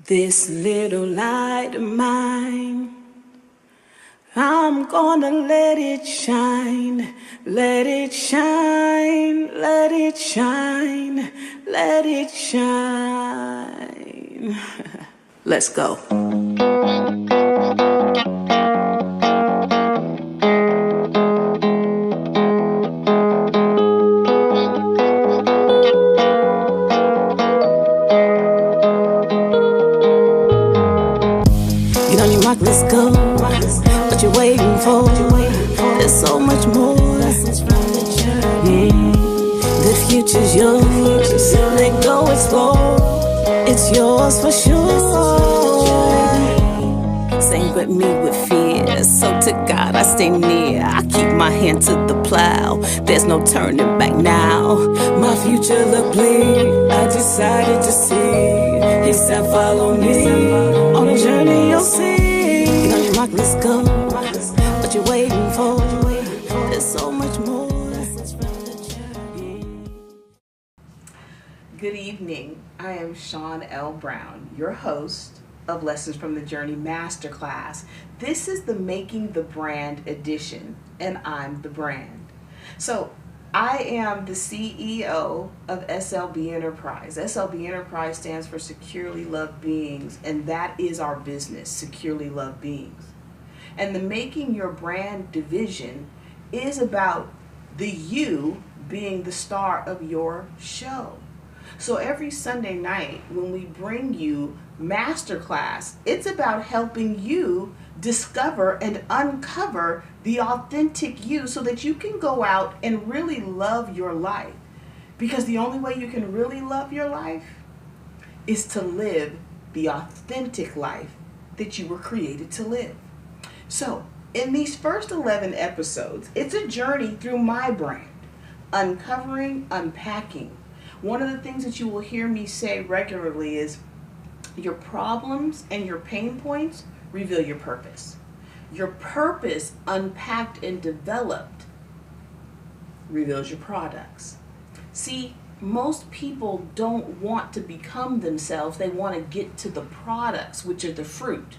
This little light of mine, I'm gonna let it shine, let it shine, let it shine, let it shine. Let's go. Get on your mark, let's go. What you waiting for? There's so much more. The future's yours. Let go, explore. It's yours for sure. Sing with me with fear. So to God I stay near. I keep my hand to the plow. There's no turning back now. My future look bleak. I decided to see. He said follow me. On a journey you'll see. Get on your mark, let's go. What you waiting for? There's so much more. Good evening. I am Sean L. Brown, your host of Lessons from the Journey Masterclass. This is the Making the Brand edition, and I'm the brand. So I am the CEO of SLB Enterprise. SLB Enterprise stands for Securely Loved Beings, and that is our business, Securely Loved Beings. And the Making Your Brand division is about the you being the star of your show. So every Sunday night when we bring you Masterclass, it's about helping you discover and uncover the authentic you so that you can go out and really love your life. Because the only way you can really love your life is to live the authentic life that you were created to live. So in these first 11 episodes, it's a journey through my brand, uncovering, unpacking. One of the things that you will hear me say regularly is your problems and your pain points reveal your purpose. Your purpose, unpacked and developed, reveals your products. See, most people don't want to become themselves. They want to get to the products, which are the fruit.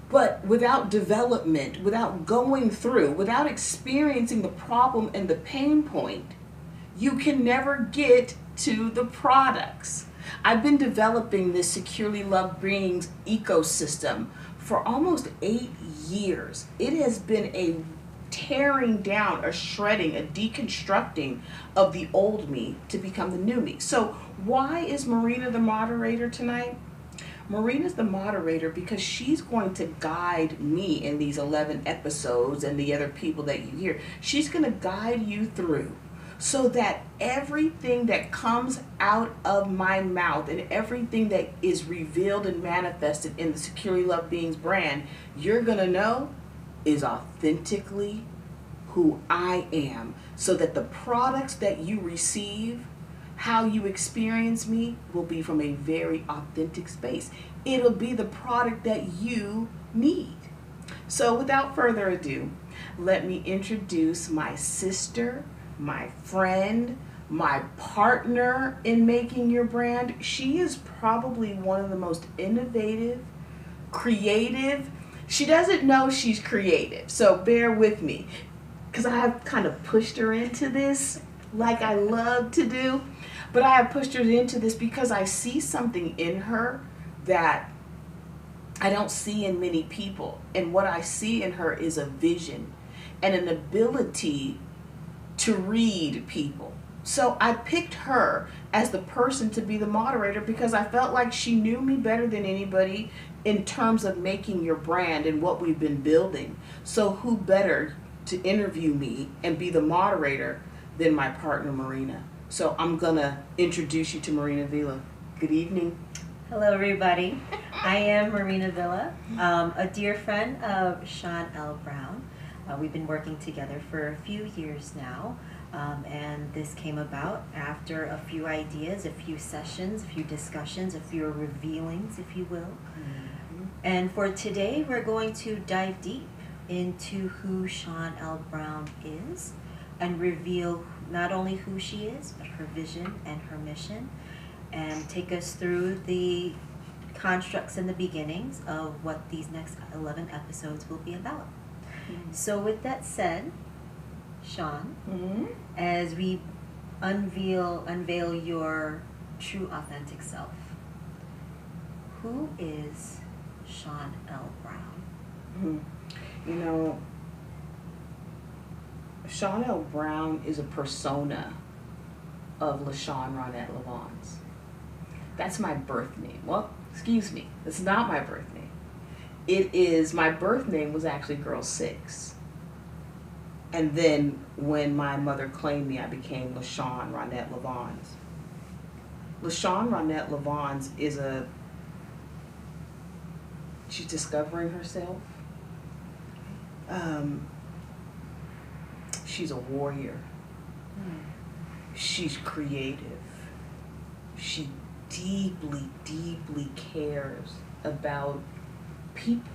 But without development, without going through, without experiencing the problem and the pain point, you can never get to the products. I've been developing this Securely Loved Beings ecosystem for almost 8 years. It has been a tearing down, a shredding, a deconstructing of the old me to become the new me. So why is Marina the moderator tonight? Marina's the moderator because she's going to guide me in these 11 episodes and the other people that you hear. She's going to guide you through so that everything that comes out of my mouth and everything that is revealed and manifested in the Securely Loved Beings brand, you're going to know is authentically who I am, so that the products that you receive, how you experience me, will be from a very authentic space. It'll be the product that you need. So without further ado, let me introduce my sister, my friend, my partner in making your brand. She is probably one of the most innovative, creative. She doesn't know she's creative, so bear with me, because I have kind of pushed her into this like I love to do. But I have pushed her into this because I see something in her that I don't see in many people. And what I see in her is a vision and an ability to read people. So I picked her as the person to be the moderator because I felt like she knew me better than anybody in terms of making your brand and what we've been building. So who better to interview me and be the moderator than my partner Marina. So I'm gonna introduce you to Marina Villa. Good evening. Hello everybody. I am Marina Villa, a dear friend of Sean L. Brown. We've been working together for a few years now, and this came about after a few ideas, a few sessions, a few discussions, a few revealings, if you will. Mm-hmm. And for today, we're going to dive deep into who Sean L. Brown is and reveal not only who she is, but her vision and her mission, and take us through the constructs and the beginnings of what these next 11 episodes will be about. So with that said, Sean, as we unveil your true authentic self, who is Sean L. Brown? You know, Sean L. Brown is a persona of LaShawn Ronette Lavons. That's my birth name. Well, excuse me, it's not my birth name. It is, my birth name was actually Girl 6. And then when my mother claimed me, I became LaShawn Ronette Lavons. LaShawn Ronette Lavons is she's discovering herself. She's a warrior. She's creative. She deeply, deeply cares about people.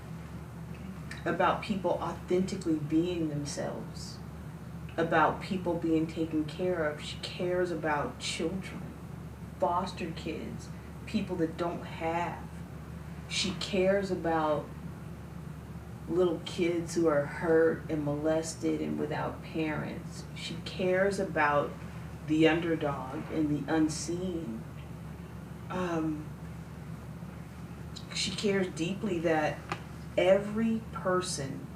About people authentically being themselves. About people being taken care of. She cares about children, foster kids, people that don't have. She cares about little kids who are hurt and molested and without parents. She cares about the underdog and the unseen. She cares deeply that every person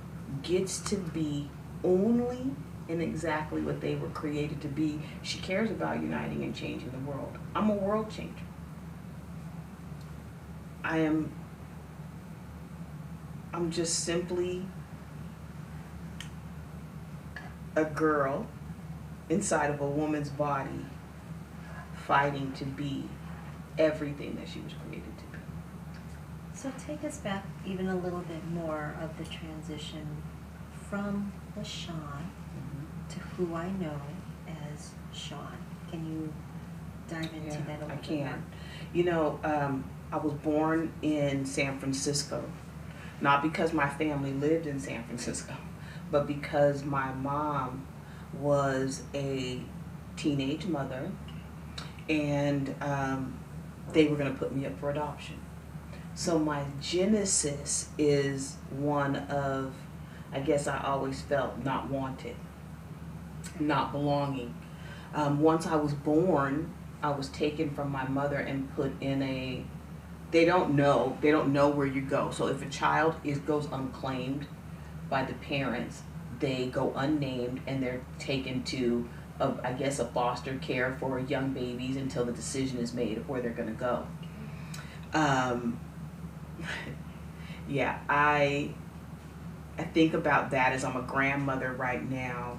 gets to be only and exactly what they were created to be. She cares about uniting and changing the world. I'm a world changer. I'm just simply a girl inside of a woman's body fighting to be everything that she was created to be. So take us back even a little bit more of the transition from LaShawn to who I know as Sean. Can you dive into that a little bit more? You know, I was born in San Francisco, not because my family lived in San Francisco, but because my mom was a teenage mother and they were going to put me up for adoption. So my genesis is one of, I guess I always felt not wanted, not belonging. Once I was born, I was taken from my mother and put in a, they don't know where you go. So if a child goes unclaimed by the parents, they go unnamed and they're taken to, I guess, a foster care for young babies until the decision is made of where they're going to go. Yeah, I think about that as I'm a grandmother right now.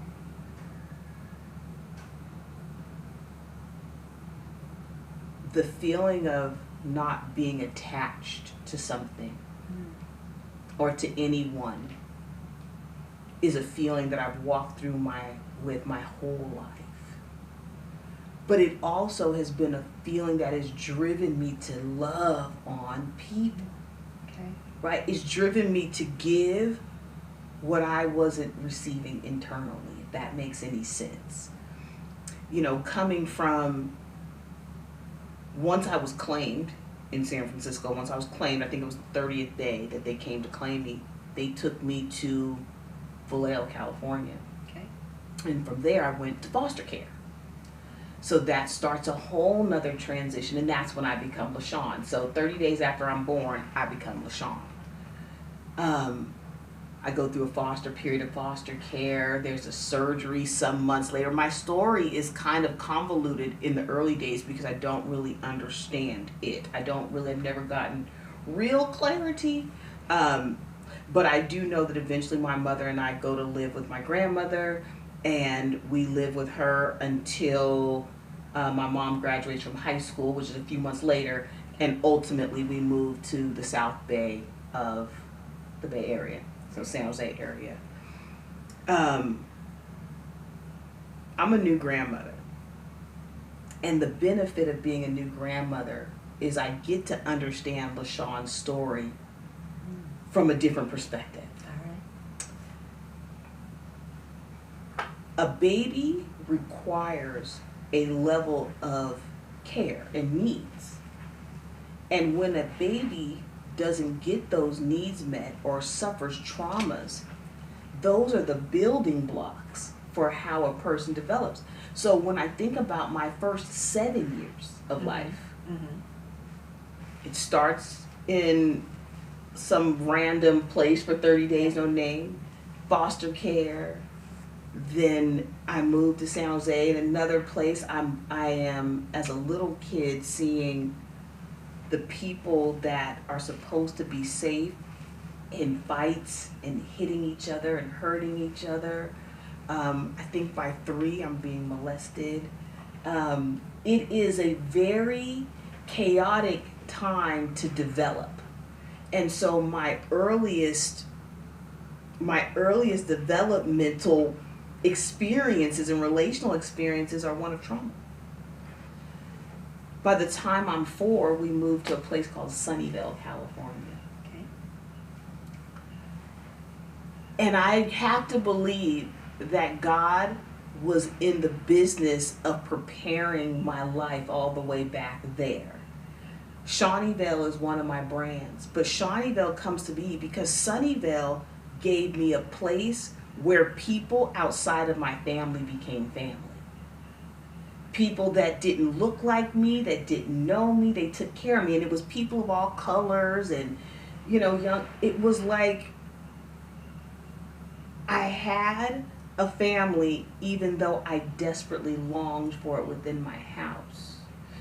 The feeling of not being attached to something or to anyone is a feeling that I've walked through with my whole life. But it also has been a feeling that has driven me to love on people. Okay. Right? It's driven me to give what I wasn't receiving internally, if that makes any sense. You know, coming from, once I was claimed in San Francisco, I think it was the 30th day that they came to claim me, they took me to Vallejo, California. Okay. And from there I went to foster care. So that starts a whole nother transition, and that's when I become LaShawn. So 30 days after I'm born, I become LaShawn. I go through a period of foster care. There's a surgery some months later. My story is kind of convoluted in the early days because I don't really understand it. I've never gotten real clarity. But I do know that eventually my mother and I go to live with my grandmother, and we live with her until my mom graduates from high school, which is a few months later, and ultimately we move to the South Bay of the Bay Area, so San Jose area. I'm a new grandmother, and the benefit of being a new grandmother is I get to understand LaShawn's story from a different perspective. All right. A baby requires a level of care and needs. And when a baby doesn't get those needs met or suffers traumas, those are the building blocks for how a person develops. So when I think about my first 7 years of life, it starts in some random place for 30 days, no name, foster care. Then I moved to San Jose, in another place. I am, as a little kid, seeing the people that are supposed to be safe in fights and hitting each other and hurting each other. I think by 3 I'm being molested. It is a very chaotic time to develop. And so my earliest developmental experiences and relational experiences are one of trauma. By the time I'm 4, we moved to a place called Sunnyvale, California. Okay. And I have to believe that God was in the business of preparing my life all the way back there. Shawneeville is one of my brands, but Shawneeville comes to be because Sunnyvale gave me a place where people outside of my family became family. People that didn't look like me, that didn't know me, they took care of me. And it was people of all colors and, young. It was like I had a family even though I desperately longed for it within my house.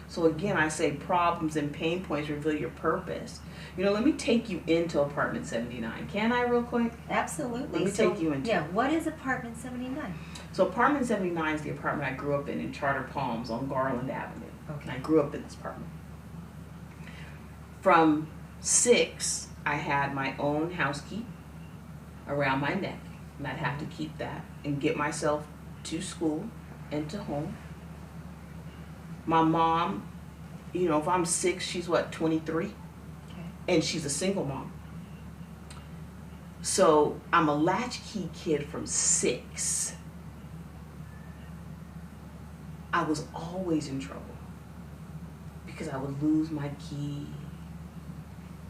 So again, I say problems and pain points reveal your purpose. Let me take you into Apartment 79. Can I real quick? Absolutely. Let me take you into Yeah, what is Apartment 79? So Apartment 79 is the apartment I grew up in Charter Palms on Garland Avenue. Okay. I grew up in this apartment. From 6, I had my own house key around my neck, and I'd have to keep that and get myself to school and to home. My mom, if I'm 6, she's 23? Okay. And she's a single mom. So I'm a latchkey kid from 6. I was always in trouble because I would lose my key.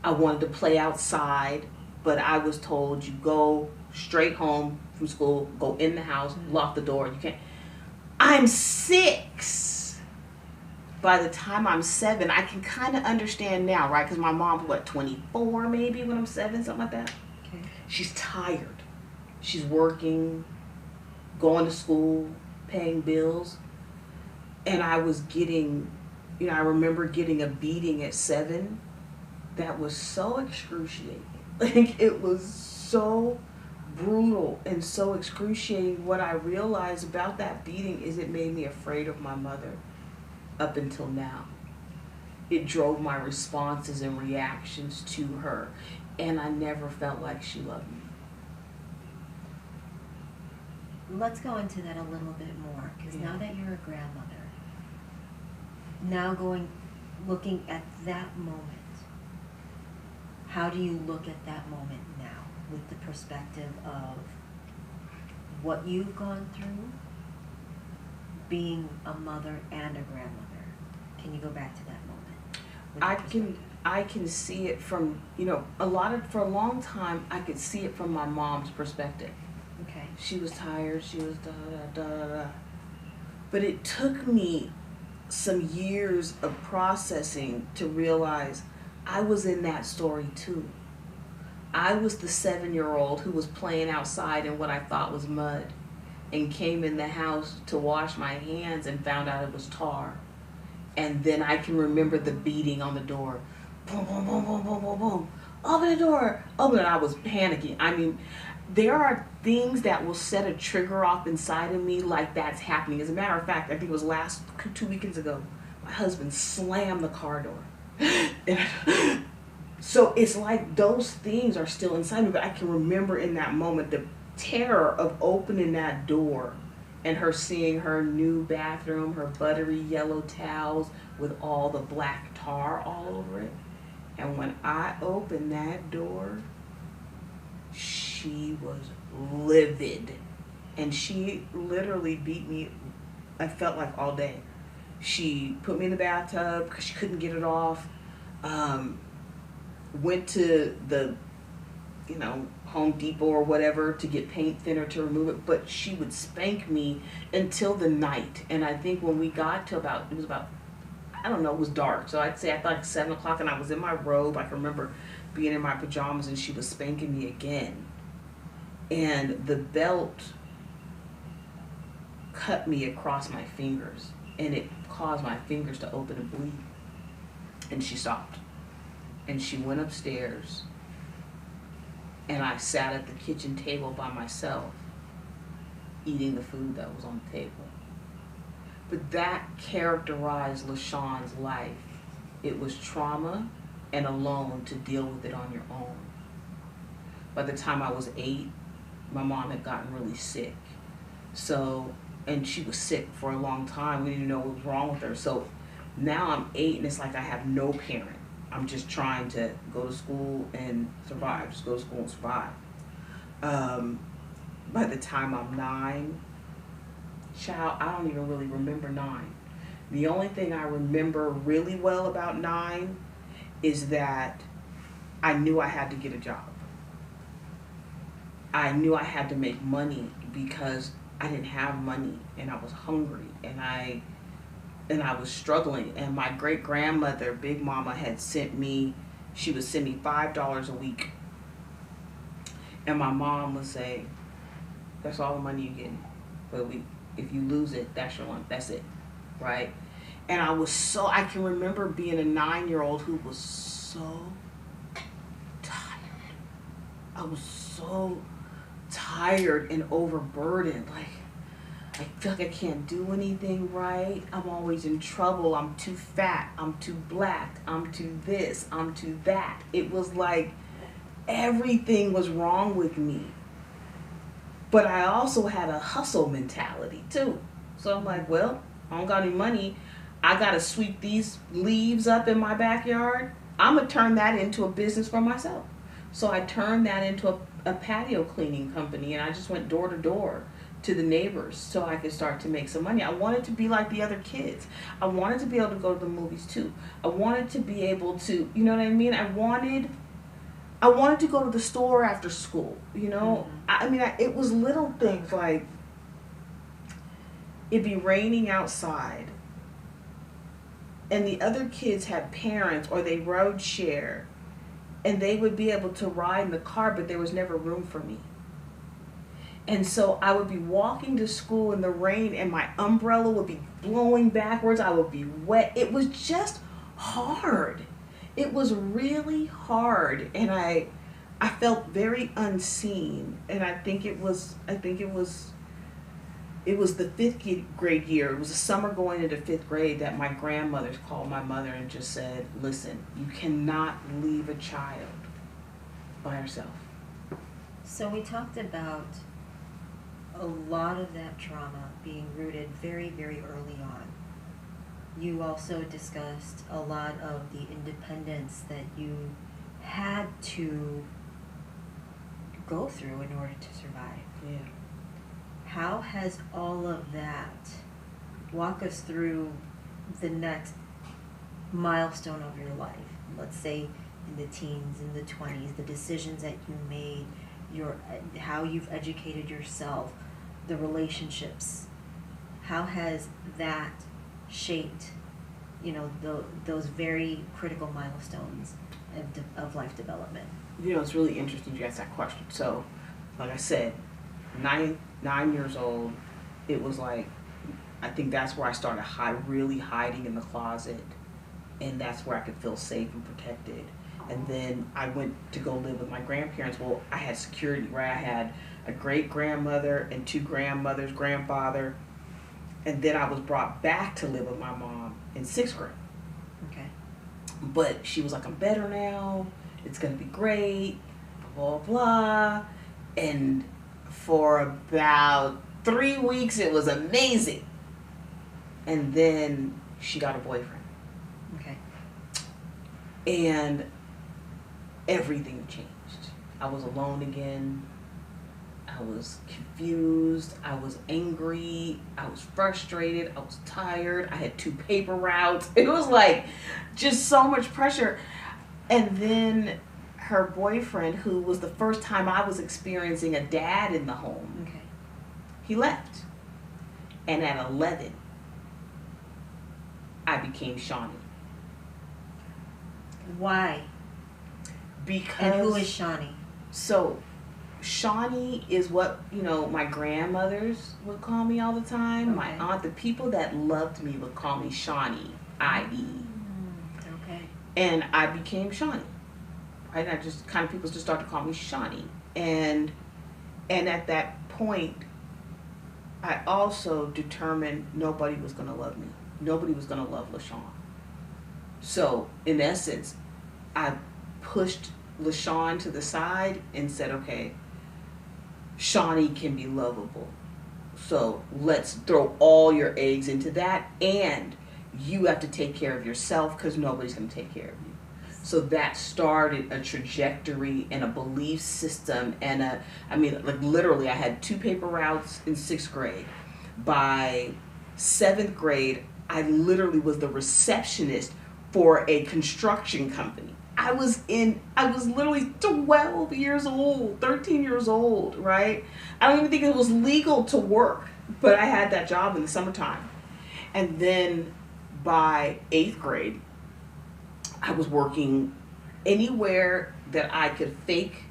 I wanted to play outside, but I was told you go straight home from school, go in the house, lock the door. You can't. I'm 6. By the time I'm 7, I can kind of understand now, right? Because my mom's 24 maybe when I'm 7, something like that. Okay. She's tired. She's working, going to school, paying bills. And I was getting, I remember getting a beating at 7 that was so excruciating. Like, it was so brutal and so excruciating. What I realized about that beating is it made me afraid of my mother up until now. It drove my responses and reactions to her, and I never felt like she loved me. Let's go into that a little bit more, because now that you're a grandmother, looking at that moment, how do you look at that moment now with the perspective of what you've gone through, being a mother and a grandmother? Can you go back to that moment? I can see it from, for a long time, I could see it from my mom's perspective. Okay. She was tired, she was da-da-da-da-da. But it took me some years of processing to realize I was in that story too. I was the 7-year-old who was playing outside in what I thought was mud and came in the house to wash my hands and found out it was tar. And then I can remember the beating on the door. Boom, boom, boom, boom, boom, boom, boom. Open the door. Open it. I was panicking. I mean, there are things that will set a trigger off inside of me like that's happening. As a matter of fact, I think it was 2 weekends ago, my husband slammed the car door. So it's like those things are still inside me, but I can remember in that moment the terror of opening that door and her seeing her new bathroom, her buttery yellow towels with all the black tar all over it. And when I opened that door, she was livid. And she literally beat me, I felt like all day. She put me in the bathtub because she couldn't get it off. Went to the, Home Depot or whatever to get paint thinner to remove it, but she would spank me until the night. And I think when we got to it was about, I don't know, it was dark. So I'd say I thought 7 o'clock, and I was in my robe. I can remember being in my pajamas, and she was spanking me again. And the belt cut me across my fingers, and it caused my fingers to open and bleed. And she stopped. And she went upstairs, and I sat at the kitchen table by myself, eating the food that was on the table. But that characterized LaShawn's life. It was trauma and alone to deal with it on your own. By the time I was 8, my mom had gotten really sick. And she was sick for a long time. We didn't know what was wrong with her. So now I'm 8, and it's like I have no parent. I'm just trying to go to school and survive. Just go to school and survive. By the time I'm 9, child, I don't even really remember 9. The only thing I remember really well about 9 is that I knew I had to get a job. I knew I had to make money because I didn't have money, and I was hungry, and I was struggling. And my great grandmother, Big Mama, she would send me $5 a week. And my mom would say, that's all the money you get for the week. If you lose it, that's your one. That's it. Right? And I can remember being a 9-year-old who was so tired. I was so tired and overburdened. Like, I feel like I can't do anything right. I'm always in trouble. I'm too fat. I'm too black. I'm too this. I'm too that. It was like everything was wrong with me. But I also had a hustle mentality too. So I'm like, well, I don't got any money. I got to sweep these leaves up in my backyard. I'm going to turn that into a business for myself. So I turned that into a patio cleaning company, and I just went door to door to the neighbors so I could start to make some money. I wanted to be like the other kids. I wanted to be able to go to the movies too. I wanted to be able to, you know what I mean? I wanted to go to the store after school, you know? Mm-hmm. It was little things like it'd be raining outside, and the other kids had parents or they rode share, and they would be able to ride in the car, but there was never room for me. And so I would be walking to school in the rain, and my umbrella would be blowing backwards. I would be wet. It was just hard. It was really hard, and I felt very unseen. And I think it was the 5th grade year. It was a summer going into 5th grade that my grandmother called my mother and just said, listen, you cannot leave a child by herself. So we talked about a lot of that trauma being rooted very, very early on. You also discussed a lot of the independence that you had to go through in order to survive. Yeah. How has all of that, walk us through the next milestone of your life, let's say in the teens, in the 20s, the decisions that you made, how you've educated yourself, the relationships. How has that shaped, those very critical milestones of life development? It's really interesting you asked that question. So, like I said, 9 years old, it was like, I think that's where I started really hiding in the closet, and that's where I could feel safe and protected. And then I went to go live with my grandparents. Well, I had security, right? I had a great-grandmother and 2 grandmothers, grandfather, and then I was brought back to live with my mom in 6th grade. Okay. But she was like, I'm better now, it's gonna be great, blah, blah, blah. And for about 3 weeks, it was amazing. And then she got a boyfriend. Okay. And everything changed. I was alone again. I was confused, I was angry, I was frustrated, I was tired, I had 2 paper routes. It was like just so much pressure. And then her boyfriend, who was the first time I was experiencing a dad in the home, Okay. he left. And at 11, I became Shawnee. Why? Because, And who is Shawnee? so Shawnee is what, my grandmothers would call me all the time. My Okay. aunt, the people that loved me would call me Shawnee, I.E. Okay. And I became Shawnee. Right? I just kind of, people just started to call me Shawnee. And at that point, I also determined nobody was going to love me. Nobody was going to love LaShawn. So, in essence, I pushed LaShawn to the side and said, okay, Shawnee can be lovable. So, let's throw all your eggs into that, and you have to take care of yourself because nobody's going to take care of you. So that started a trajectory and a belief system and literally I had 2 paper routes in 6th grade. By 7th grade, I literally was the receptionist for a construction company. I was literally 12 years old, 13 years old, right? I don't even think it was legal to work, but I had that job in the summertime. And then by 8th grade, I was working anywhere that I could fake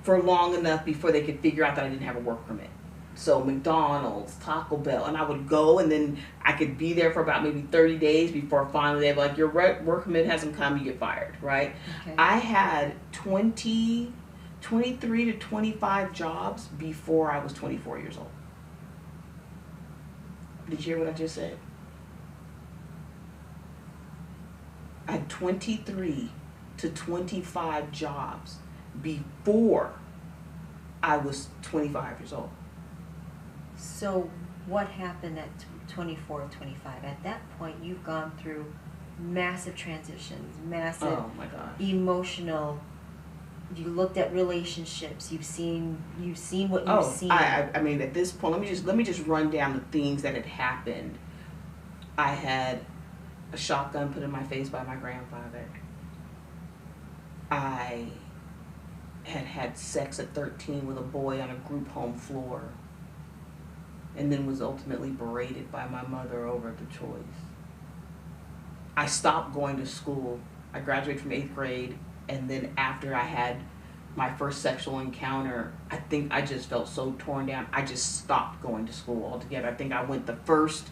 for long enough before they could figure out that I didn't have a work permit. So McDonald's, Taco Bell, and I would go and then I could be there for about maybe 30 days before finally they'd be like, your work permit hasn't come, you get fired, right? Okay. I had 23 to 25 jobs before I was 24 years old. Did you hear what I just said? I had 23 to 25 jobs before I was 25 years old. So what happened at 24, 25? At that point, you've gone through massive transitions, massive Oh my gosh. emotional. You looked at relationships. You've seen what you've Oh, seen. I mean, at this point, let me just run down the things that had happened. I had a shotgun put in my face by my grandfather. I had sex at 13 with a boy on a group home floor, and then was ultimately berated by my mother over the choice. I stopped going to school. I graduated from 8th grade, and then after I had my first sexual encounter, I think I just felt so torn down, I just stopped going to school altogether. I think I went the first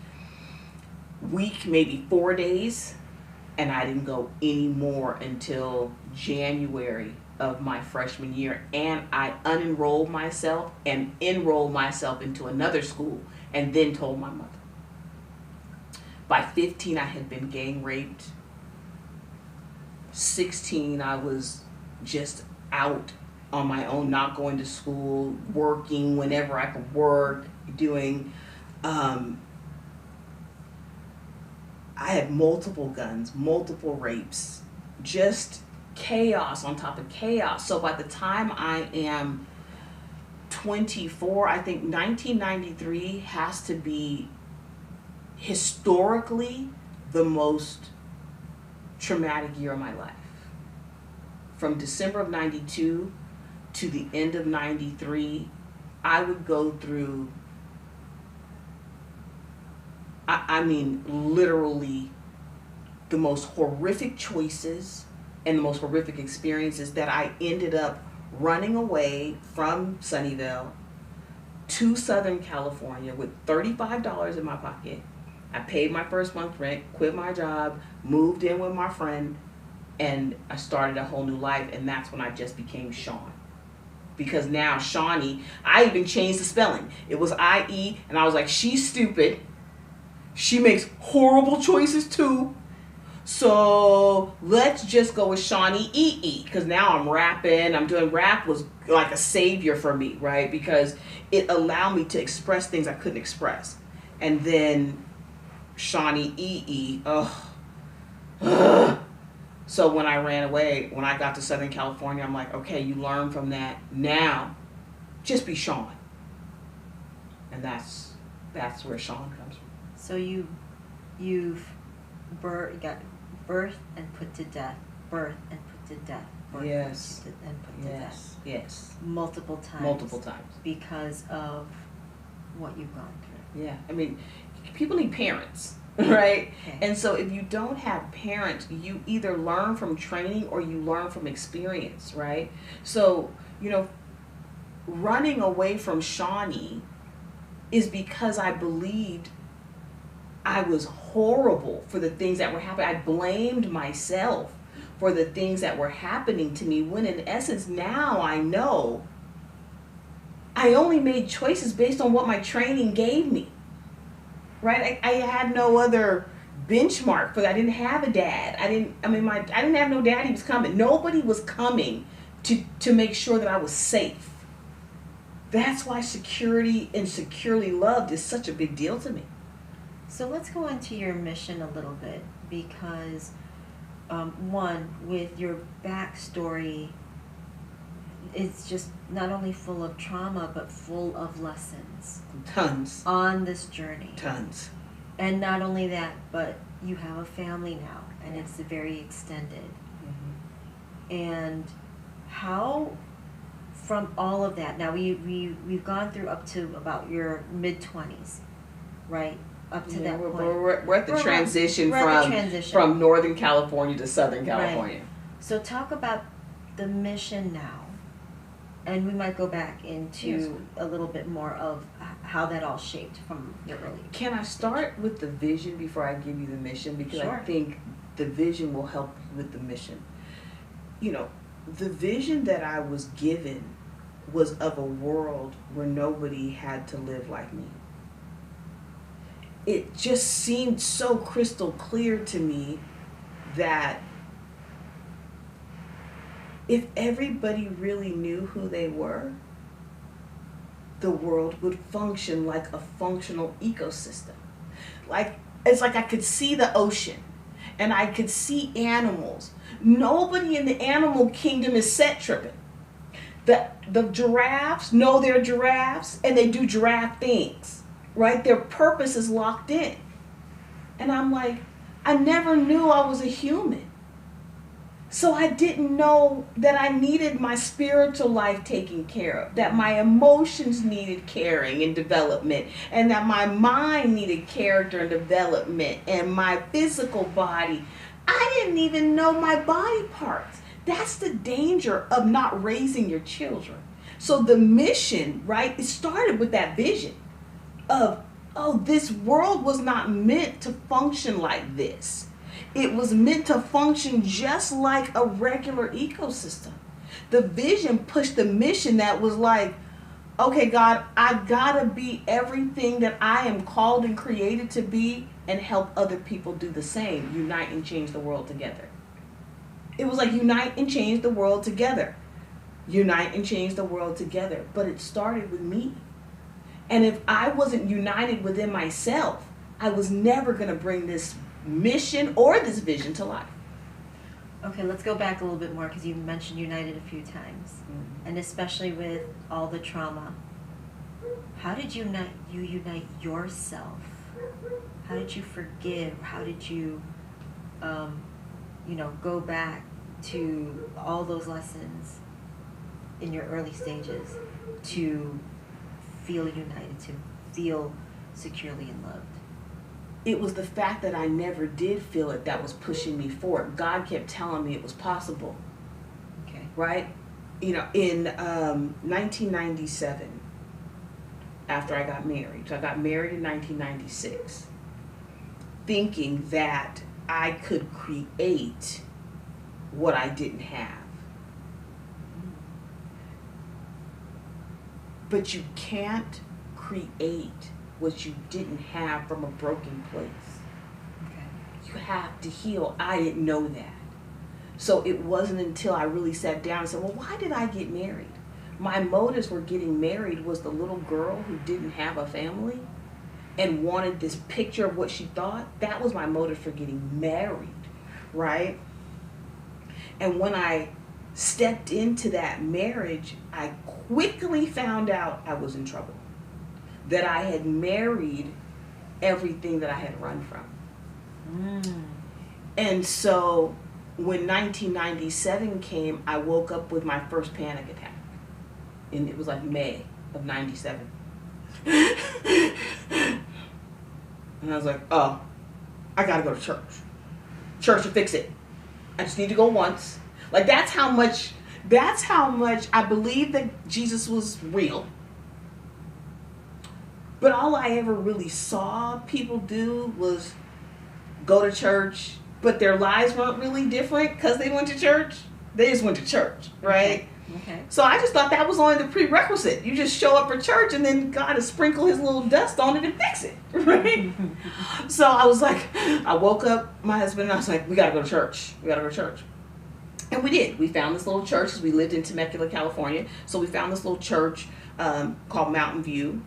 week, maybe 4 days, and I didn't go anymore until January of my freshman year. And I unenrolled myself and enrolled myself into another school and then told my mother. By 15, I had been gang raped. 16, I was just out on my own, not going to school, working whenever I could work, doing I had multiple guns, multiple rapes, just chaos on top of chaos. So by the time I am 24, I think 1993 has to be historically the most traumatic year of my life. From December of 92 to the end of 93, I would go through, I mean, literally the most horrific choices and the most horrific experiences that I ended up running away from Sunnyvale to Southern California with $35 in my pocket. I paid my first month's rent, quit my job, moved in with my friend, and I started a whole new life, and that's when I just became Sean. Because now Shawnee, I even changed the spelling. It was I-E, and I was like, she's stupid. She makes horrible choices too. So let's just go with Shawnee E-E. Because now I'm rapping. I'm doing rap was like a savior for me, right? Because it allowed me to express things I couldn't express. And then Shawnee E-E. So when I ran away, when I got to Southern California, I'm like, okay, you learn from that. Now just be Sean. And that's where Sean comes from. So you've got birth and put to death, birth and put to death, birth Yes. and put to death. Yes. Multiple times. Multiple times. Because of what you've gone through. Yeah. I mean, people need parents, right? Okay. And so if you don't have parents, you either learn from training or you learn from experience, right? So, running away from Shawnee is because I believed I was horrible for the things that were happening. I blamed myself for the things that were happening to me, when in essence now I know I only made choices based on what my training gave me. Right? I had no other benchmark for that. I didn't have a dad. I didn't have no dad. He was coming. Nobody was coming to make sure that I was safe. That's why security and securely loved is such a big deal to me. So let's go into your mission a little bit, because one, with your backstory, it's just not only full of trauma, but full of lessons. Tons. On this journey. Tons. And not only that, but you have a family now, and it's very extended. Mm-hmm. And how, from all of that, now we've gone through up to about your mid-20s, right? Up to that point. We're at the transition from Northern California to Southern California. Right. So talk about the mission now, and we might go back into a little bit more of how that all shaped from your early. Can I start with the vision before I give you the mission? Because Sure. I think the vision will help you with the mission. The vision that I was given was of a world where nobody had to live like me. It just seemed so crystal clear to me that if everybody really knew who they were, the world would function like a functional ecosystem. It's like I could see the ocean and I could see animals. Nobody in the animal kingdom is set tripping. The giraffes know they're giraffes and they do giraffe things, right? Their purpose is locked in. And I'm like, I never knew I was a human. So I didn't know that I needed my spiritual life taken care of, that my emotions needed caring and development, and that my mind needed character and development, and my physical body. I didn't even know my body parts. That's the danger of not raising your children. So the mission, right, it started with that vision of, this world was not meant to function like this. It was meant to function just like a regular ecosystem. The vision pushed the mission that was like, okay, God, I gotta be everything that I am called and created to be and help other people do the same. Unite and change the world together. It was like unite and change the world together. Unite and change the world together. But it started with me. And if I wasn't united within myself, I was never gonna bring this mission or this vision to life. Okay, let's go back a little bit more, because you mentioned united a few times, and especially with all the trauma. How did you unite yourself? How did you forgive? How did you, go back to all those lessons in your early stages to feel united, to feel securely and loved? It was the fact that I never did feel it that was pushing me forward. God kept telling me it was possible. Okay. Right? In 1997, after I got married, so I got married in 1996, thinking that I could create what I didn't have. But you can't create what you didn't have from a broken place. Okay. You have to heal. I didn't know that. So it wasn't until I really sat down and said, well, why did I get married? My motives for getting married was the little girl who didn't have a family and wanted this picture of what she thought. That was my motive for getting married, right? And when I stepped into that marriage, I quickly found out I was in trouble. That I had married everything that I had run from. And so when 1997 came, I woke up with my first panic attack. And it was like May of 97. And I was like, oh, I gotta go to church. Church will fix it. I just need to go once. Like that's how much I believe that Jesus was real. But all I ever really saw people do was go to church, but their lives weren't really different because they went to church. They just went to church, right? Okay. So I just thought that was only the prerequisite. You just show up for church and then God will sprinkle his little dust on it and fix it, right? So I was like, I woke up my husband and I was like, we gotta go to church. We gotta go to church. And we did. We found this little church because we lived in Temecula, California. So we found this little church called Mountain View.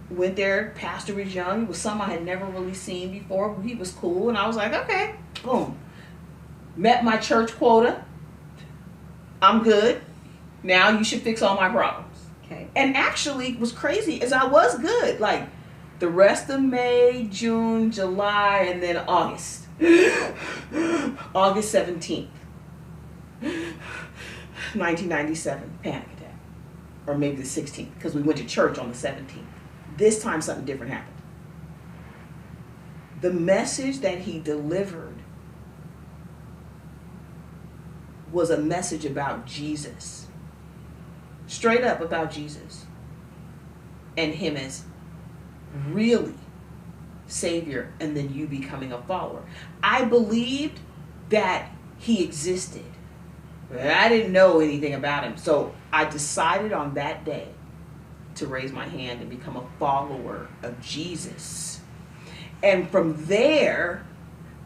Went there, pastor was young. It was something I had never really seen before. He was cool. And I was like, okay, boom. Met my church quota. I'm good. Now you should fix all my problems. Okay. And actually, what's crazy is I was good. Like the rest of May, June, July, and then August. August 17th. 1997, panic attack. Or maybe the 16th, because we went to church on the 17th. This time something different happened. The message that he delivered was a message about Jesus. Straight up about Jesus. And him as really Savior, and then you becoming a follower. I believed that he existed. But I didn't know anything about him. So I decided on that day to raise my hand and become a follower of Jesus. And from there,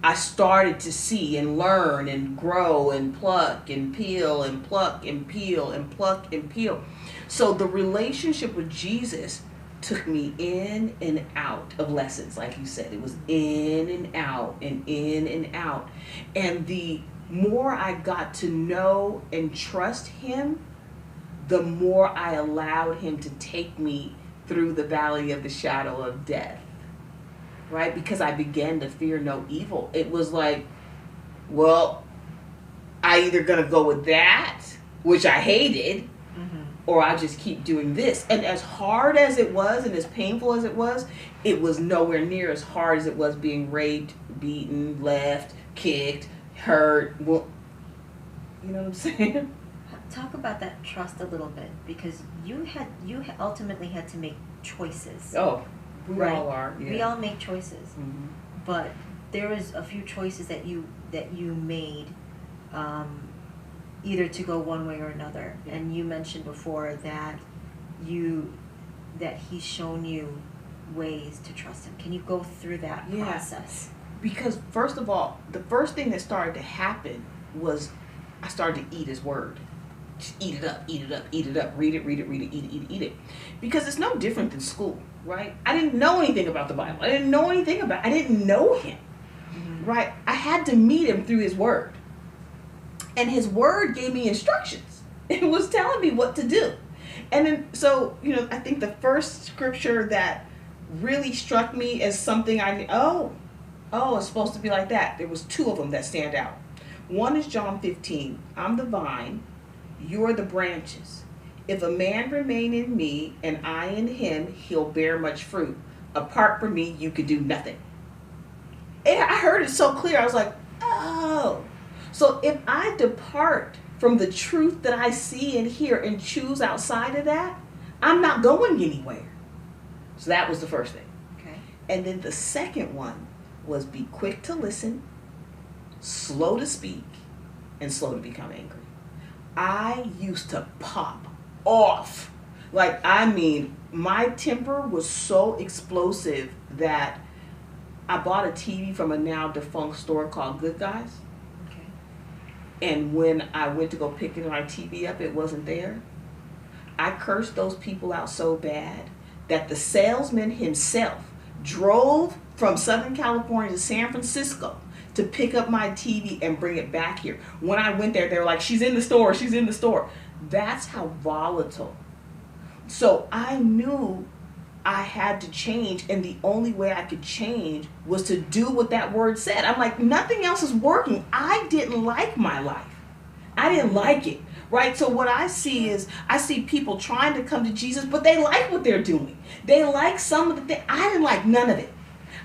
I started to see and learn and grow and pluck and peel and pluck and peel and pluck and peel. So the relationship with Jesus took me in and out of lessons. Like you said, it was in and out and in and out. And the more I got to know and trust him, the more I allowed him to take me through the valley of the shadow of death, right? Because I began to fear no evil. It was like, well, I either gonna go with that, which I hated, or I just keep doing this. And as hard as it was and as painful as it was nowhere near as hard as it was being raped, beaten, left, kicked, hurt. Well, you know what I'm saying? Talk about that trust a little bit, because you ultimately had to make choices. Oh, we right? all are. Yeah. We all make choices, Mm-hmm. but there was a few choices that you made, either to go one way or another. Yeah. And you mentioned before that he's shown you ways to trust him. Can you go through that process? Because first of all, the first thing that started to happen was I started to eat his word. Just eat it up, eat it up, eat it up, read it, eat it. Because it's no different than school, right? I didn't know anything about the Bible. I didn't know him, right? I had to meet him through his word. And his word gave me instructions. It was telling me what to do. And then, so, I think the first scripture that really struck me as something it's supposed to be like that. There was two of them that stand out. One is John 15. I'm the vine, you're the branches. If a man remain in me and I in him, he'll bear much fruit. Apart from me, you could do nothing. And I heard it so clear. I was like, oh. So if I depart from the truth that I see and hear and choose outside of that, I'm not going anywhere. So that was the first thing. Okay. And then the second one was be quick to listen, slow to speak, and slow to become angry. I used to pop off. My temper was so explosive that I bought a TV from a now defunct store called Good Guys. Okay. And when I went to go pick my TV up, it wasn't there. I cursed those people out so bad that the salesman himself drove from Southern California to San Francisco to pick up my TV and bring it back here. When I went there, they were like, she's in the store, she's in the store. That's how volatile. So I knew I had to change, and the only way I could change was to do what that word said. I'm like, nothing else is working. I didn't like my life. I didn't like it, right? So what I see is, I see people trying to come to Jesus, but they like what they're doing. They like some of the things. I didn't like none of it.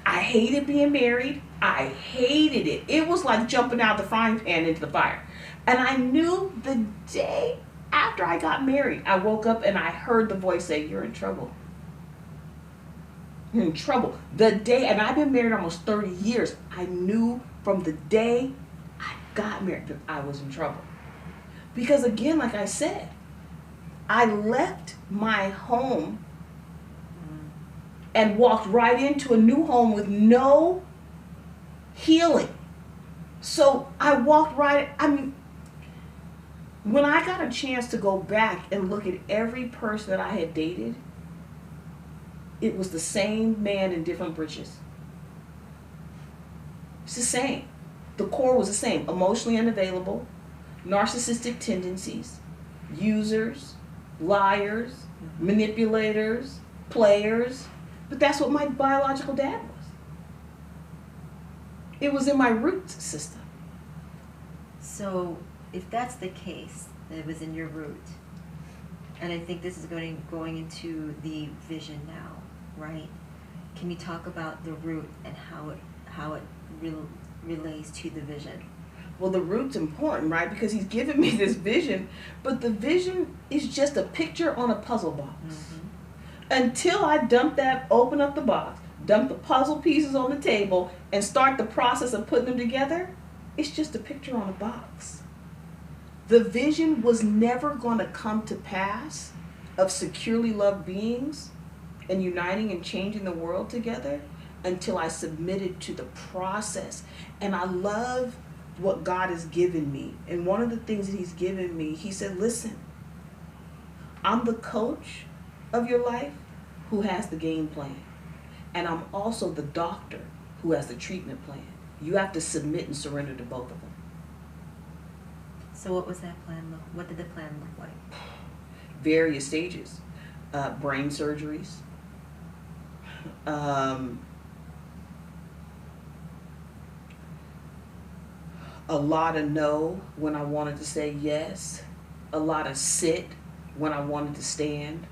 I hated being married. I hated it. It was like jumping out the frying pan into the fire. And I knew the day after I got married, I woke up and I heard the voice say, you're in trouble. You're in trouble. The day, and I've been married almost 30 years. I knew from the day I got married that I was in trouble. Because again, like I said, I left my home and walked right into a new home with no healing. So I walked right, when I got a chance to go back and look at every person that I had dated, it was the same man in different britches. It's the same. The core was the same. Emotionally unavailable, narcissistic tendencies, users, liars, manipulators, players. But that's what my biological dad was. It was in my root system. So if that's the case, that it was in your root, and I think this is going into the vision now, right? Can you talk about the root and how it relates to the vision? Well, the root's important, right? Because he's given me this vision, but the vision is just a picture on a puzzle box. Until I open up the box, dump the puzzle pieces on the table, and start the process of putting them together, it's just a picture on a box. The vision was never going to come to pass of securely loved beings and uniting and changing the world together until I submitted to the process. And I love what God has given me. And one of the things that he's given me, he said, listen, I'm the coach of your life who has the game plan. And I'm also the doctor who has the treatment plan. You have to submit and surrender to both of them. So what was that plan look? What did the plan look like? Various stages. Brain surgeries. A lot of no when I wanted to say yes. A lot of sit when I wanted to stand.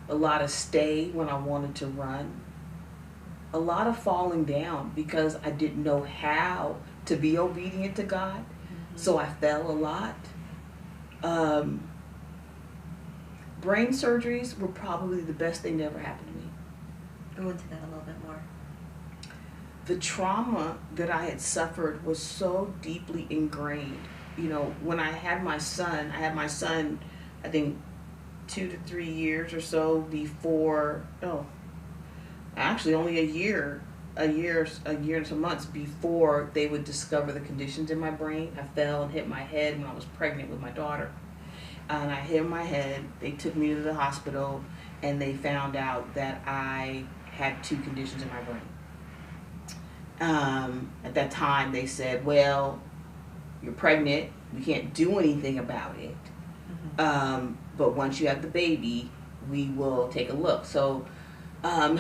A lot of stay when I wanted to run. A lot of falling down because I didn't know how to be obedient to God. So I fell a lot. Brain surgeries were probably the best thing that ever happened to me. Go into that a little bit more. The trauma that I had suffered was so deeply ingrained. You know, when I had my son, I think 2 to 3 years or so before, actually only a year and some months before they would discover the conditions in my brain. I fell and hit my head when I was pregnant with my daughter. And I hit my head, they took me to the hospital, and they found out that I had 2 conditions in my brain. At that time, they said, well, you're pregnant, we can't do anything about it. But once you have the baby, we will take a look. So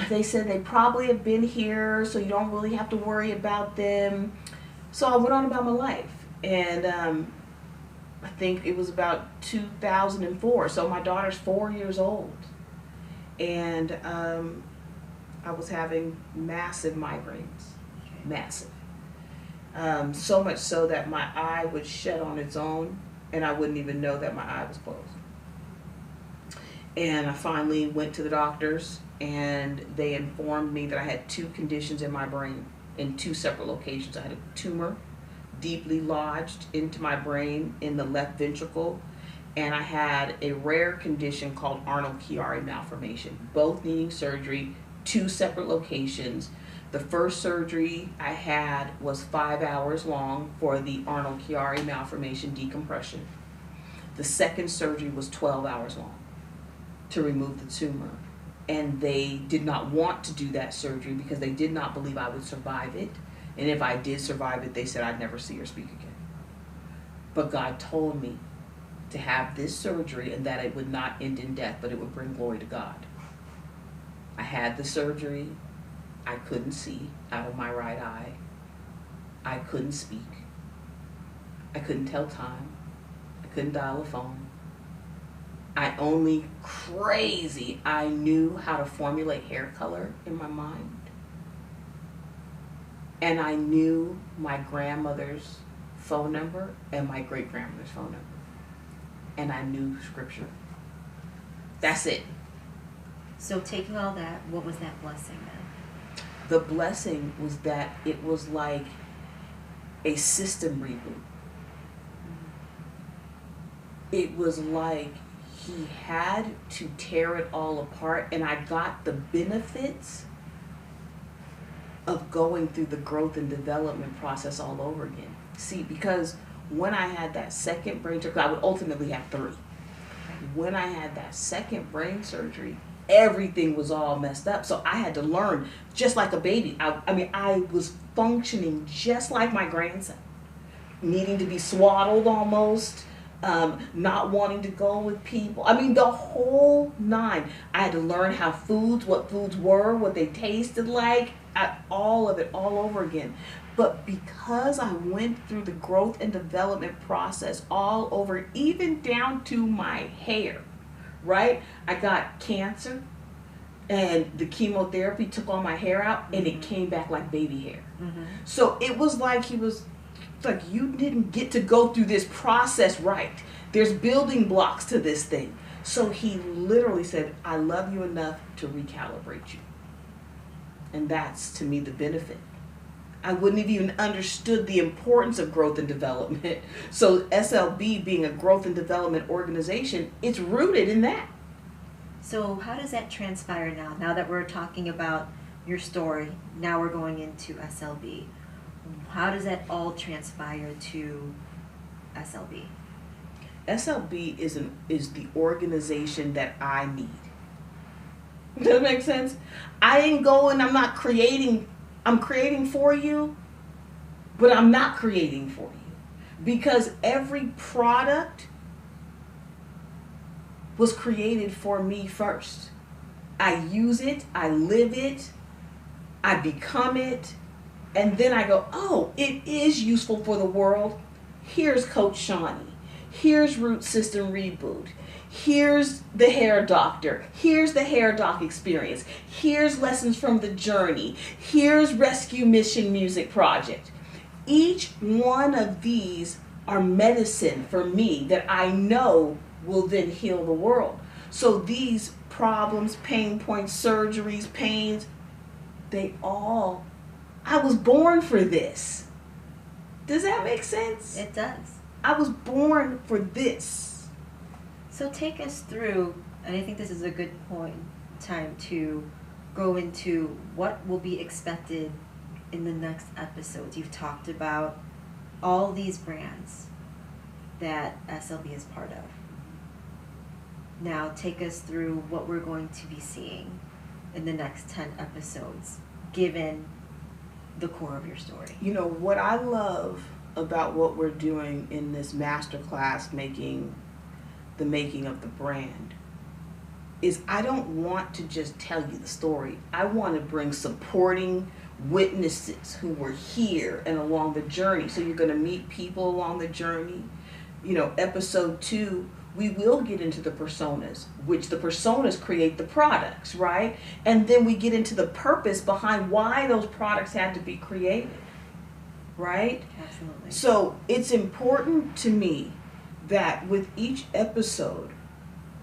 they said they probably have been here, so you don't really have to worry about them. So I went on about my life. And I think it was about 2004. So my daughter's 4 years old. And I was having massive migraines. Massive. So much so that my eye would shut on its own and I wouldn't even know that my eye was closed. And I finally went to the doctors and they informed me that I had 2 conditions in my brain in 2 separate locations. I had a tumor deeply lodged into my brain in the left ventricle, and I had a rare condition called Arnold-Chiari malformation, both needing surgery, 2 separate locations. The first surgery I had was 5 hours long for the Arnold-Chiari malformation decompression. The second surgery was 12 hours long to remove the tumor. And they did not want to do that surgery because they did not believe I would survive it. And if I did survive it, they said I'd never see or speak again. But God told me to have this surgery and that it would not end in death, but it would bring glory to God. I had the surgery. I couldn't see out of my right eye. I couldn't speak. I couldn't tell time. I couldn't dial a phone. I knew how to formulate hair color in my mind. And I knew my grandmother's phone number and my great-grandmother's phone number. And I knew scripture. That's it. So taking all that, what was that blessing then? The blessing was that it was like a system reboot. It was like he had to tear it all apart, and I got the benefits of going through the growth and development process all over again. See, because when I had that second brain surgery, I would ultimately have 3. When I had that second brain surgery, everything was all messed up. So I had to learn just like a baby. I was functioning just like my grandson, needing to be swaddled almost, not wanting to go with people. The whole 9. I had to learn what foods were, what they tasted like, all of it all over again. But because I went through the growth and development process all over, even down to my hair, right? I got cancer and the chemotherapy took all my hair out and it came back like baby hair. So it was like he was like, you didn't get to go through this process right. There's building blocks to this thing. So he literally said, I love you enough to recalibrate you. And that's, to me, the benefit. I wouldn't have even understood the importance of growth and development. So SLB being a growth and development organization, it's rooted in that. So how does that transpire now? Now that we're talking about your story, now we're going into SLB. How does that all transpire to SLB? SLB is the organization that I need. Does that make sense? I ain't going, I'm not creating, I'm creating for you, but I'm not creating for you. Because every product was created for me first. I use it, I live it, I become it, and then I go, oh, it is useful for the world. Here's Coach Shawnee. Here's Root System Reboot. Here's the hair doctor. Here's the hair doc experience. Here's Lessons from the Journey. Here's Rescue Mission Music Project. Each one of these are medicine for me that I know will then heal the world. So these problems, pain points, surgeries, pains, I was born for this. Does that make sense? It does. I was born for this. So take us through, and I think this is a good time to go into what will be expected in the next episodes. You've talked about all these brands that SLB is part of. Now take us through what we're going to be seeing in the next 10 episodes, given the core of your story. You know, what I love about what we're doing in this masterclass, the making of the brand, is I don't want to just tell you the story. I want to bring supporting witnesses who were here and along the journey. So you're going to meet people along the journey. You know, episode 2, we will get into the personas, which the personas create the products, right? And then we get into the purpose behind why those products had to be created, right? Absolutely. So it's important to me that with each episode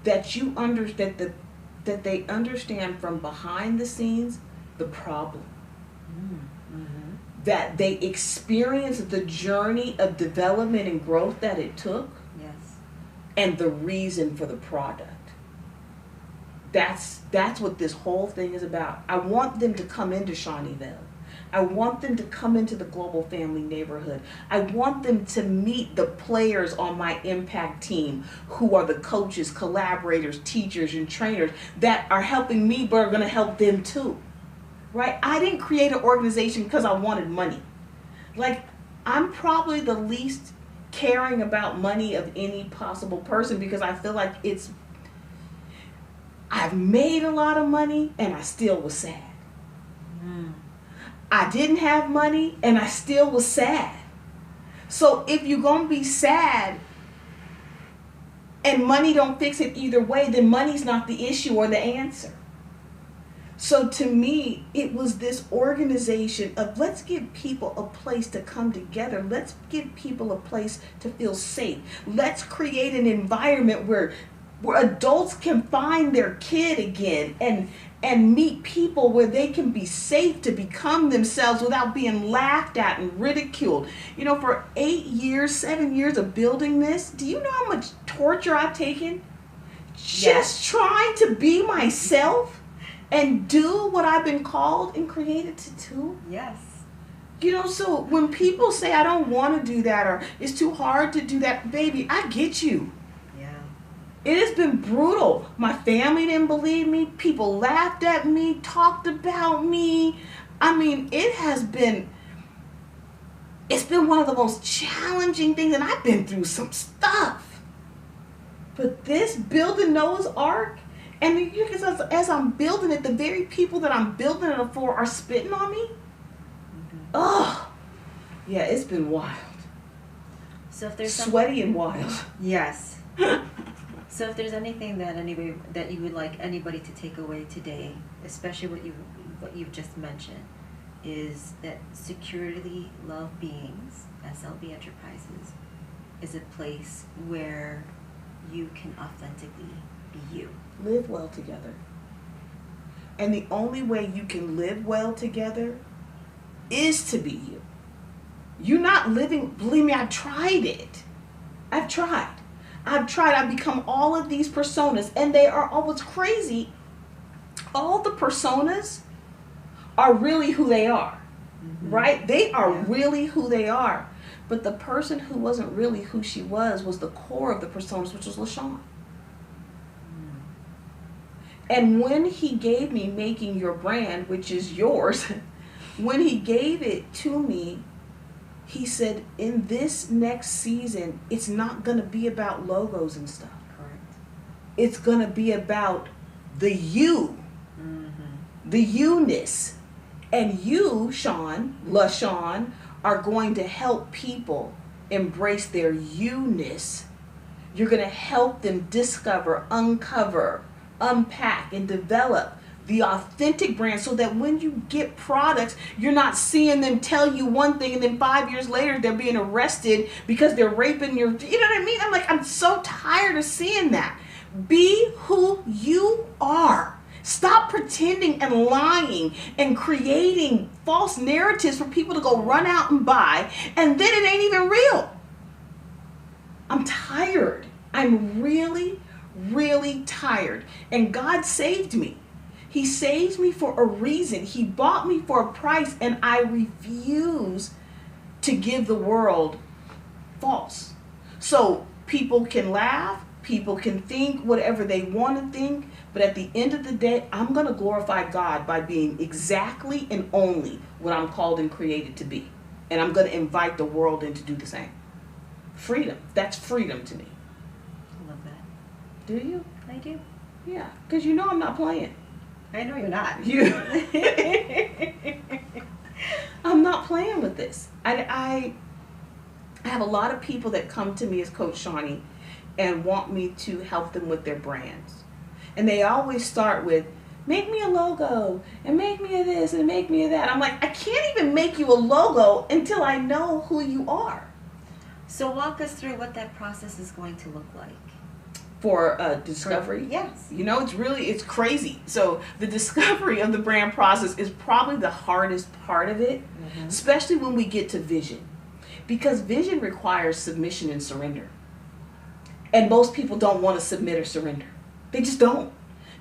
that you understand that they understand from behind the scenes the problem. That they experience the journey of development and growth that it took. Yes. And the reason for the product. That's what this whole thing is about. I want them to come into Shawneeville. I want them to come into the Global Family Neighborhood. I want them to meet the players on my impact team who are the coaches, collaborators, teachers, and trainers that are helping me but are going to help them too. Right? I didn't create an organization because I wanted money. Like, I'm probably the least caring about money of any possible person because I feel like I've made a lot of money and I still was sad. I didn't have money and I still was sad. So if you're going to be sad and money don't fix it either way, then money's not the issue or the answer. So to me, it was this organization of let's give people a place to come together. Let's give people a place to feel safe. Let's create an environment where adults can find their kid again and meet people where they can be safe to become themselves without being laughed at and ridiculed. You know, for 7 years of building this, do you know how much torture I've taken? Just trying to be myself and do what I've been called and created to do. Yes. You know, so when people say I don't want to do that or it's too hard to do that, baby, I get you. Yeah. It has been brutal. My family didn't believe me. People laughed at me, talked about me. I mean, it's been one of the most challenging things, and I've been through some stuff. But this building Noah's Ark, and as I'm building it, the very people that I'm building it for are spitting on me. Oh, yeah, it's been wild. So if there's sweaty and wild. Yes. So if there's anything that you would like anybody to take away today, especially what you've just mentioned, is that Securely Love Beings, SLB Enterprises, is a place where you can authentically be you. Live well together. And the only way you can live well together is to be you. You're not living, believe me, I've tried it. I've tried. I've become all of these personas, and they are always crazy. All the personas are really who they are, right? They are really who they are. But the person who wasn't really who she was the core of the personas, which was LaShawn. And when he gave me Making Your Brand, which is yours, when he gave it to me, he said, in this next season, it's not going to be about logos and stuff. Correct. It's going to be about the you, the you-ness. And you, Sean, LaShawn, are going to help people embrace their you-ness. You're going to help them discover, uncover, unpack, and develop the authentic brand so that when you get products, you're not seeing them tell you one thing and then 5 years later they're being arrested because they're raping you know what I mean? I'm so tired of seeing that. Be who you are. Stop pretending and lying and creating false narratives for people to go run out and buy, and then it ain't even real. I'm tired. I'm really, really tired. And God saved me. He saves me for a reason. He bought me for a price, and I refuse to give the world false. So people can laugh, people can think whatever they want to think, but at the end of the day, I'm going to glorify God by being exactly and only what I'm called and created to be. And I'm going to invite the world in to do the same. Freedom. That's freedom to me. I love that. Do you? I do. Yeah, because you know I'm not playing. I know you're not. I'm not playing with this. I have a lot of people that come to me as Coach Shawnee and want me to help them with their brands. And they always start with, make me a logo, and make me a this, and make me a that. I'm like, I can't even make you a logo until I know who you are. So walk us through what that process is going to look like. For discovery? Yes. You know, it's crazy. So the discovery of the brand process is probably the hardest part of it, especially when we get to vision. Because vision requires submission and surrender. And most people don't want to submit or surrender. They just don't.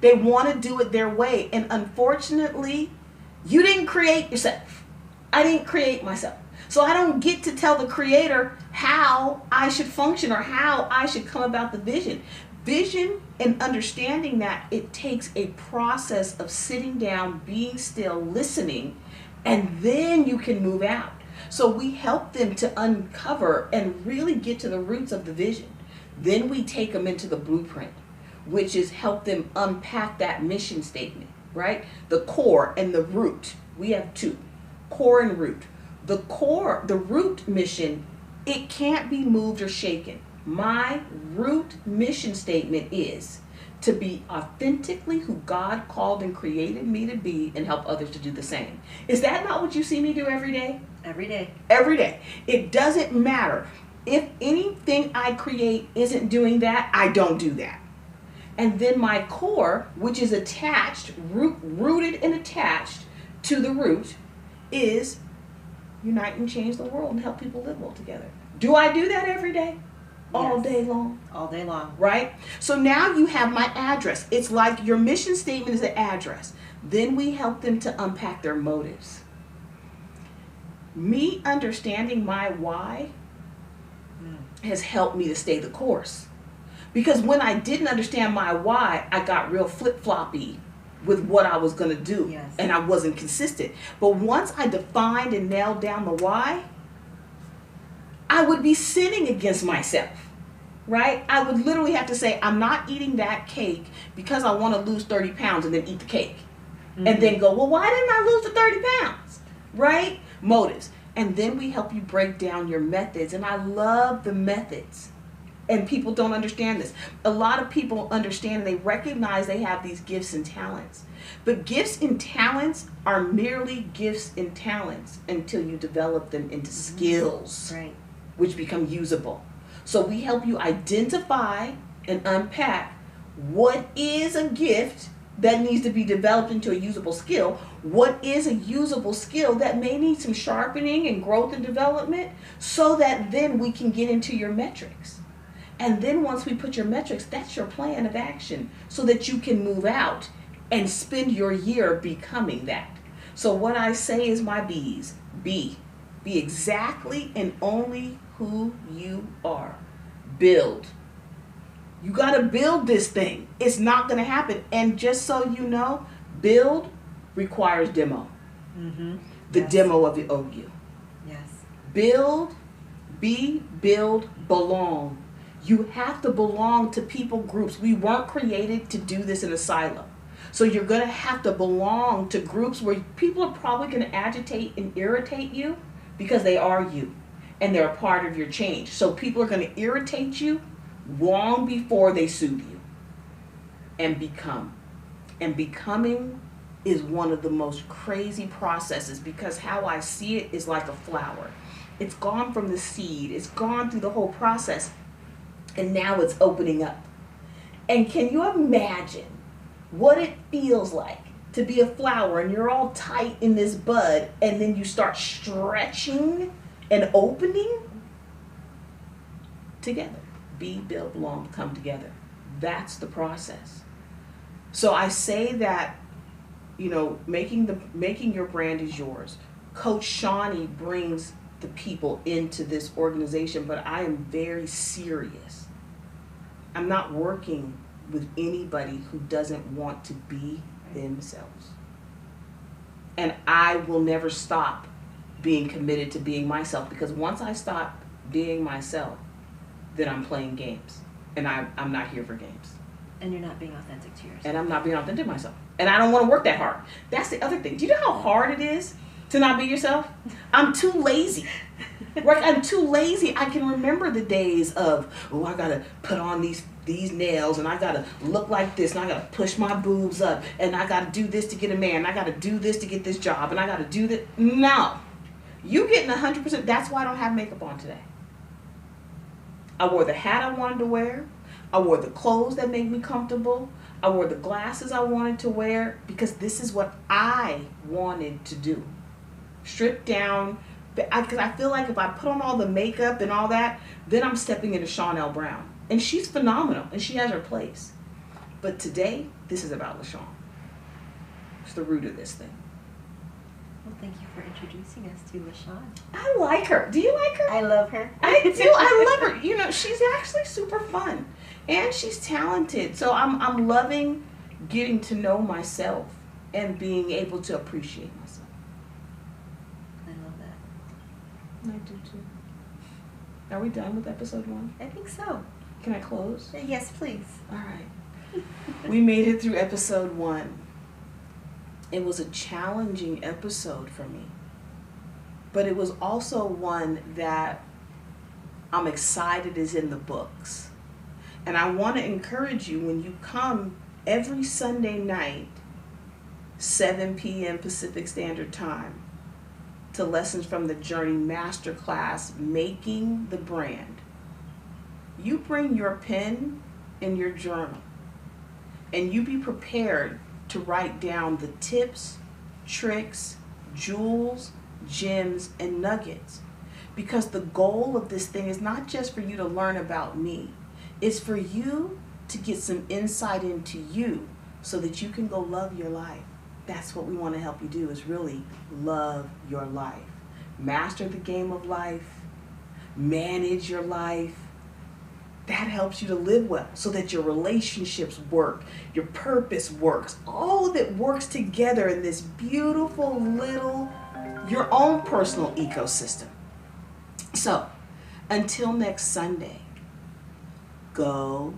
They want to do it their way. And unfortunately, you didn't create yourself. I didn't create myself. So I don't get to tell the creator how I should function or how I should come about the vision. Vision and understanding that it takes a process of sitting down, being still, listening, and then you can move out. So we help them to uncover and really get to the roots of the vision. Then we take them into the blueprint, which is help them unpack that mission statement, right? The core and the root. We have two, core and root. The core, the root mission, it can't be moved or shaken. My root mission statement is to be authentically who God called and created me to be and help others to do the same. Is that not what you see me do every day? Every day. Every day. It doesn't matter. If anything I create isn't doing that, I don't do that. And then my core, which is attached, rooted and attached to the root, is unite and change the world and help people live well together. Do I do that every day? All Yes. day long. All day long. Right? So now you have my address. It's like your mission statement is an address. Then we help them to unpack their motives. Me understanding my why has helped me to stay the course. Because when I didn't understand my why, I got real flip-floppy with what I was going to do. Yes. And I wasn't consistent. But once I defined and nailed down the why, I would be sinning against myself, right? I would literally have to say, I'm not eating that cake because I want to lose 30 pounds and then eat the cake. Mm-hmm. And then go, well, why didn't I lose the 30 pounds, right? Motives. And then we help you break down your methods. And I love the methods. And people don't understand this. A lot of people understand and they recognize they have these gifts and talents. But gifts and talents are merely gifts and talents until you develop them into skills, Right. which become usable. So we help you identify and unpack what is a gift that needs to be developed into a usable skill. What is a usable skill that may need some sharpening and growth and development, so that then we can get into your metrics. And then once we put your metrics, that's your plan of action so that you can move out and spend your year becoming that. So what I say is my B's. Be exactly and only who you are. Build. You got to build this thing. It's not going to happen. And just so you know, build requires demo. Mm-hmm. The Yes. demo of the OU. Yes. Build, build, belong. You have to belong to people groups. We weren't created to do this in a silo. So you're going to have to belong to groups where people are probably going to agitate and irritate you because they are you and they're a part of your change. So people are going to irritate you long before they soothe you and become. And becoming is one of the most crazy processes, because how I see it is like a flower. It's gone from the seed. It's gone through the whole process. And now it's opening up. And can you imagine what it feels like to be a flower and you're all tight in this bud and then you start stretching and opening together? Be, build, belong, come together. That's the process. So I say that, you know, making your brand is yours. Coach Shawnee brings the people into this organization, but I am very serious. I'm not working with anybody who doesn't want to be themselves. And I will never stop being committed to being myself, because once I stop being myself, then I'm playing games. And I'm not here for games. And you're not being authentic to yourself. And I'm not being authentic to myself. And I don't want to work that hard. That's the other thing. Do you know how hard it is to not be yourself? I'm too lazy. Right? I'm too lazy. I can remember the days of, oh, I gotta put on these nails, and I gotta look like this, and I gotta push my boobs up, and I gotta do this to get a man, and I gotta do this to get this job, and I gotta do that. No. You getting 100%. That's why I don't have makeup on today. I wore the hat I wanted to wear. I wore the clothes that made me comfortable. I wore the glasses I wanted to wear, because this is what I wanted to do. Strip down. Because I feel like if I put on all the makeup and all that, then I'm stepping into Shawn L. Brown. And she's phenomenal, and she has her place. But today, this is about LaShawn. It's the root of this thing. Well, thank you for introducing us to LaShawn. I like her. Do you like her? I love her. I do. I love her. You know, she's actually super fun. And she's talented. So I'm loving getting to know myself and being able to appreciate myself. I love that. I do too. Are we done with episode 1? I think so. Can I close? Yes, please. All right. We made it through episode 1. It was a challenging episode for me, but it was also one that I'm excited is in the books. And I want to encourage you, when you come every Sunday night, 7 p.m. Pacific Standard Time, to Lessons from the Journey Masterclass, Making the Brand. You bring your pen and your journal, and you be prepared to write down the tips, tricks, jewels, gems, and nuggets. Because the goal of this thing is not just for you to learn about me, it's for you to get some insight into you so that you can go love your life. That's what we want to help you do, is really love your life. Master the game of life, manage your life. That helps you to live well so that your relationships work, your purpose works. All of it works together in this beautiful little, your own personal ecosystem. So, until next Sunday, go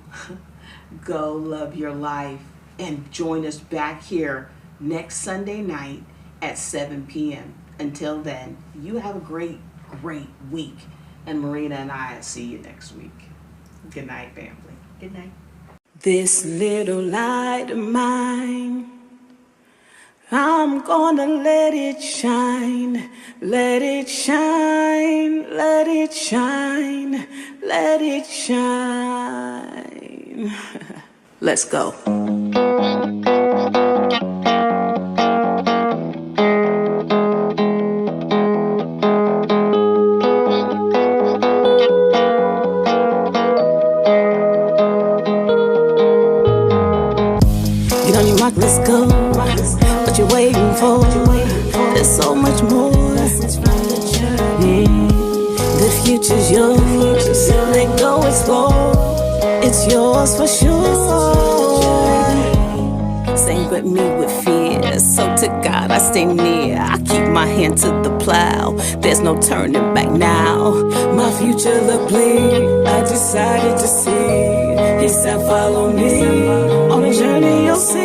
love your life, and join us back here next Sunday night at 7 p.m. Until then, you have a great week. And Marina and I see you next week. Good night, family. Good night. This little light of mine, I'm gonna let it shine, let it shine, let it shine, let it shine. Let's go. Get on your mark, let's go. What you waiting for? There's so much more. The future's yours. Let go, explore. It's yours for sure. Sing with me with fear. So to God I stay near. I keep my hand to the plow. There's no turning back now. My future look bleak. I decided to see. He said follow me on a journey you'll see.